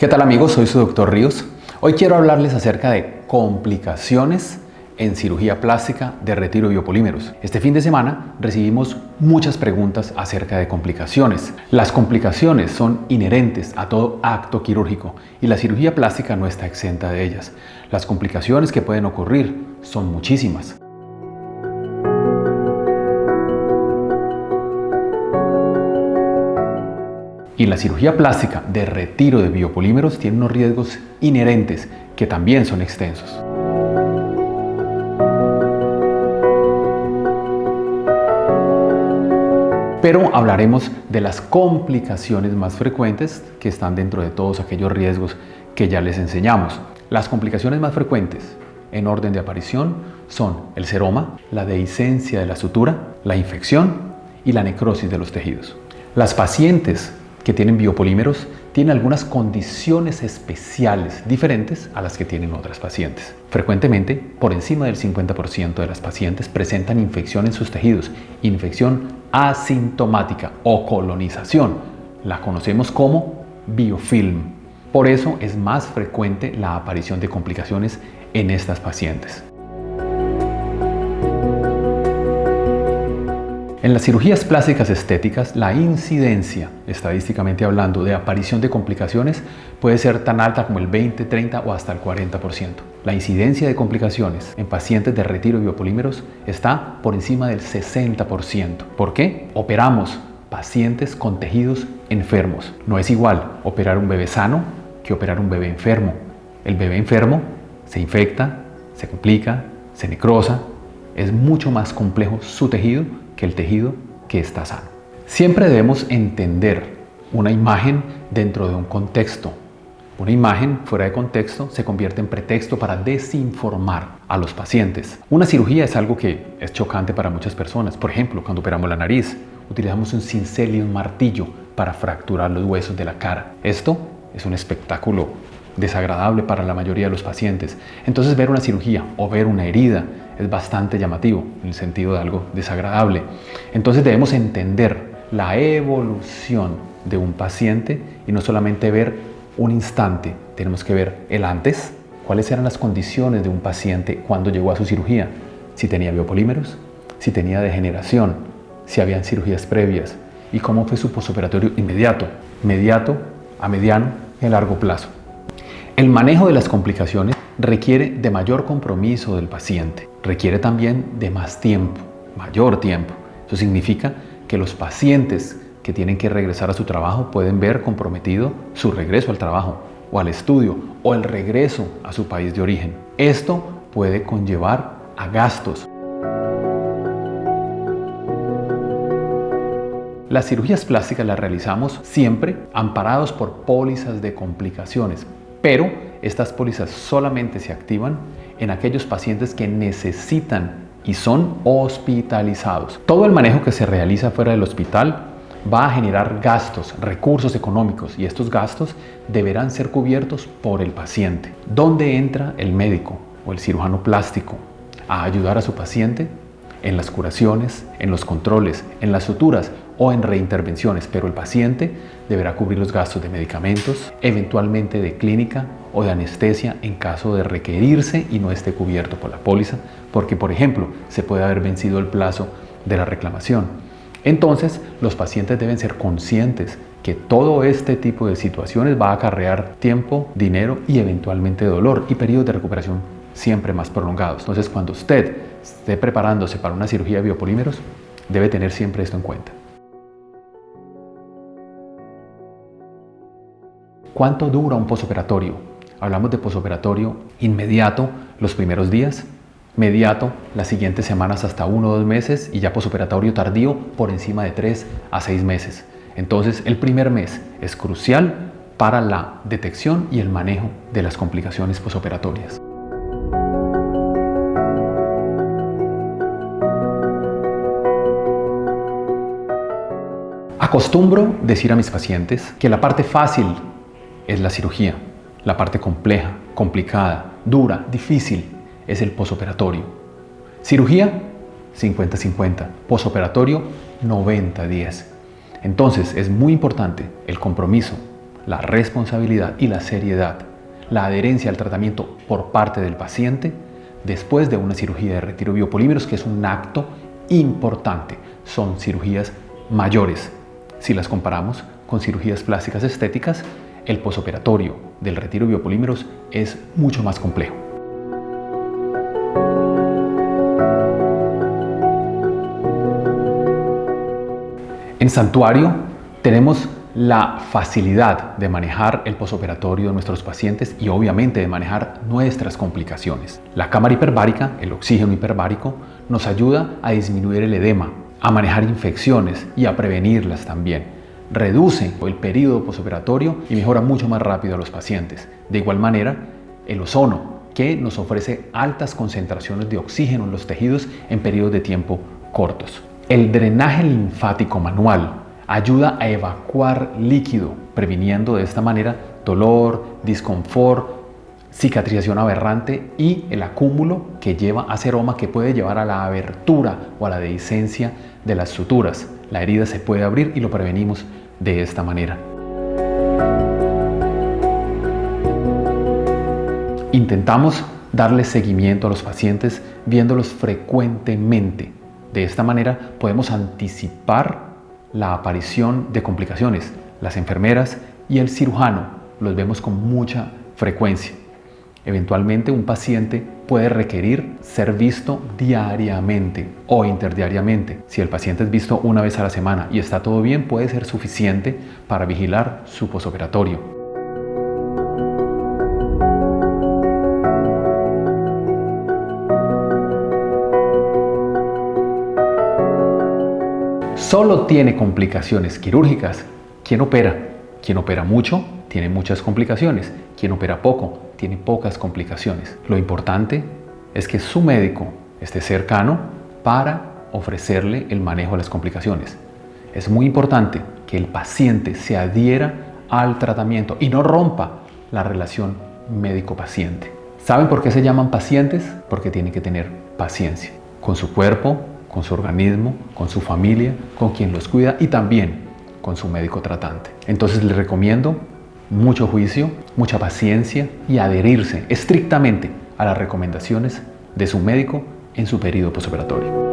¿Qué tal amigos? Soy su doctor Ríos. Hoy quiero hablarles acerca de complicaciones en cirugía plástica de retiro de biopolímeros. Este fin de semana recibimos muchas preguntas acerca de complicaciones. Las complicaciones son inherentes a todo acto quirúrgico y la cirugía plástica no está exenta de ellas. Las complicaciones que pueden ocurrir son muchísimas. Y la cirugía plástica de retiro de biopolímeros tiene unos riesgos inherentes que también son extensos. Pero hablaremos de las complicaciones más frecuentes que están dentro de todos aquellos riesgos que ya les enseñamos. Las complicaciones más frecuentes en orden de aparición son el seroma, la dehiscencia de la sutura, la infección y la necrosis de los tejidos. Las pacientes que tienen biopolímeros tienen algunas condiciones especiales diferentes a las que tienen otras pacientes. Frecuentemente, por encima del 50% de las pacientes presentan infección en sus tejidos, infección asintomática o colonización. La conocemos como biofilm. Por eso es más frecuente la aparición de complicaciones en estas pacientes. En las cirugías plásticas estéticas, la incidencia, estadísticamente hablando, de aparición de complicaciones puede ser tan alta como el 20, 30 o hasta el 40%. La incidencia de complicaciones en pacientes de retiro de biopolímeros está por encima del 60%. ¿Por qué? Operamos pacientes con tejidos enfermos. No es igual operar un bebé sano que operar un bebé enfermo. El bebé enfermo se infecta, se complica, se necrosa. Es mucho más complejo su tejido que el tejido que está sano. Siempre debemos entender una imagen dentro de un contexto. Una imagen fuera de contexto se convierte en pretexto para desinformar a los pacientes. Una cirugía es algo que es chocante para muchas personas. Por ejemplo, cuando operamos la nariz, utilizamos un cincel y un martillo para fracturar los huesos de la cara. Esto es un espectáculo desagradable para la mayoría de los pacientes. Entonces ver una cirugía o ver una herida es bastante llamativo en el sentido de algo desagradable. Entonces debemos entender la evolución de un paciente y no solamente ver un instante, tenemos que ver el antes, cuáles eran las condiciones de un paciente cuando llegó a su cirugía, si tenía biopolímeros, si tenía degeneración, si habían cirugías previas y cómo fue su postoperatorio inmediato, a mediano y a largo plazo. El manejo de las complicaciones requiere de mayor compromiso del paciente, requiere también de más tiempo, mayor tiempo. Eso significa que los pacientes que tienen que regresar a su trabajo pueden ver comprometido su regreso al trabajo o al estudio o el regreso a su país de origen. Esto puede conllevar a gastos. Las cirugías plásticas las realizamos siempre amparados por pólizas de complicaciones, pero estas pólizas solamente se activan en aquellos pacientes que necesitan y son hospitalizados. Todo el manejo que se realiza fuera del hospital va a generar gastos, recursos económicos, y estos gastos deberán ser cubiertos por el paciente. ¿Dónde entra el médico o el cirujano plástico a ayudar a su paciente? En las curaciones, en los controles, en las suturas o en reintervenciones, pero el paciente deberá cubrir los gastos de medicamentos, eventualmente de clínica o de anestesia en caso de requerirse y no esté cubierto por la póliza, porque por ejemplo se puede haber vencido el plazo de la reclamación. Entonces los pacientes deben ser conscientes que todo este tipo de situaciones va a acarrear tiempo, dinero y eventualmente dolor y periodos de recuperación siempre más prolongados. Entonces cuando usted esté preparándose para una cirugía de biopolímeros, debe tener siempre esto en cuenta. ¿Cuánto dura un posoperatorio? Hablamos de posoperatorio inmediato los primeros días, mediato las siguientes semanas hasta 1 o 2 meses y ya posoperatorio tardío por encima de 3 a 6 meses. Entonces el primer mes es crucial para la detección y el manejo de las complicaciones posoperatorias. Acostumbro decir a mis pacientes que la parte fácil es la cirugía, la parte compleja, complicada, dura, difícil es el posoperatorio. Cirugía 50-50, posoperatorio 90-10. Entonces es muy importante el compromiso, la responsabilidad y la seriedad, la adherencia al tratamiento por parte del paciente después de una cirugía de retiro de biopolímeros, que es un acto importante. Son cirugías mayores. Si las comparamos con cirugías plásticas estéticas, el posoperatorio del retiro de biopolímeros es mucho más complejo. En Santuario tenemos la facilidad de manejar el posoperatorio de nuestros pacientes y obviamente de manejar nuestras complicaciones. La cámara hiperbárica, el oxígeno hiperbárico, nos ayuda a disminuir el edema, a manejar infecciones y a prevenirlas también. Reduce el periodo posoperatorio y mejora mucho más rápido a los pacientes. De igual manera, el ozono, que nos ofrece altas concentraciones de oxígeno en los tejidos en periodos de tiempo cortos. El drenaje linfático manual ayuda a evacuar líquido, previniendo de esta manera dolor, disconfort, cicatrización aberrante y el acúmulo que lleva a seroma, que puede llevar a la abertura o a la dehiscencia de las suturas. La herida se puede abrir y lo prevenimos de esta manera. Intentamos darle seguimiento a los pacientes viéndolos frecuentemente. De esta manera podemos anticipar la aparición de complicaciones. Las enfermeras y el cirujano los vemos con mucha frecuencia. Eventualmente un paciente puede requerir ser visto diariamente o interdiariamente. Si el paciente es visto una vez a la semana y está todo bien, puede ser suficiente para vigilar su posoperatorio. Solo tiene complicaciones quirúrgicas quien opera. Quien opera mucho tiene muchas complicaciones. Quien opera poco tiene pocas complicaciones. Lo importante es que su médico esté cercano para ofrecerle el manejo de las complicaciones. Es muy importante que el paciente se adhiera al tratamiento y no rompa la relación médico-paciente. ¿Saben por qué se llaman pacientes? Porque tienen que tener paciencia con su cuerpo, con su organismo, con su familia, con quien los cuida y también con su médico tratante. Entonces les recomiendo mucho juicio, mucha paciencia y adherirse estrictamente a las recomendaciones de su médico en su periodo posoperatorio.